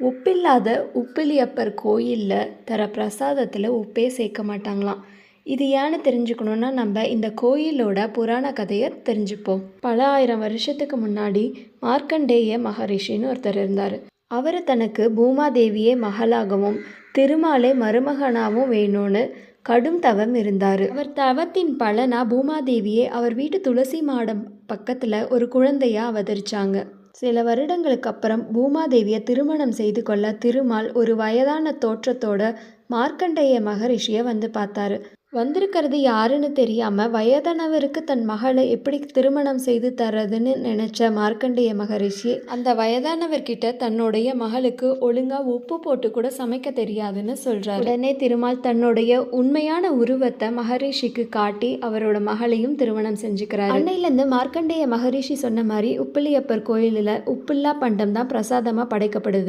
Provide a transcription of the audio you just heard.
உப்பில்லாத உப்பிலியப்பர் கோயிலில் தர பிரசாதத்தில் உப்பே சேர்க்க மாட்டாங்களாம். இது ஏன்னு தெரிஞ்சுக்கணுன்னா நம்ம இந்த கோயிலோட புராண கதையை தெரிஞ்சுப்போம். பல ஆயிரம் வருஷத்துக்கு முன்னாடி மார்க்கண்டேய மகரிஷின்னு ஒருத்தர் இருந்தார். அவர் தனக்கு பூமாதேவியே மகளாகவும் திருமாலே மருமகனாகவும் வேணும்னு கடும் தவம் இருந்தார். அவர் தவத்தின் பலனா பூமாதேவியே அவர் வீட்டு துளசி மாடம் பக்கத்தில் ஒரு குழந்தையா அவதரிச்சாங்க. சில வருடங்களுக்கு அப்புறம் பூமாதேவியை திருமணம் செய்து கொள்ள திருமால் ஒரு வயதான தோற்றத்தோட மார்க்கண்டேய மகரிஷியை வந்து பார்த்தாரு. வந்திருக்கிறது யாருன்னு தெரியாம வயதானவருக்கு தன் மகளை எப்படி திருமணம் செய்து தர்றதுன்னு நினைச்ச மார்க்கண்டேய மகரிஷி அந்த வயதானவர்கிட்ட தன்னுடைய மகளுக்கு ஒழுங்கா உப்பு போட்டு கூட சமைக்க தெரியாதுன்னு சொல்றாரு. உடனே திருமால் தன்னுடைய உண்மையான உருவத்தை மகரிஷிக்கு காட்டி அவரோட மகளையும் திருமணம் செஞ்சுக்கிறாரு. அன்னையிலேருந்து மார்க்கண்டேய மகரிஷி சொன்ன மாதிரி உப்பிலியப்பர் கோயிலில் உப்பில்லா பண்டம் தான் பிரசாதமா படைக்கப்படுது.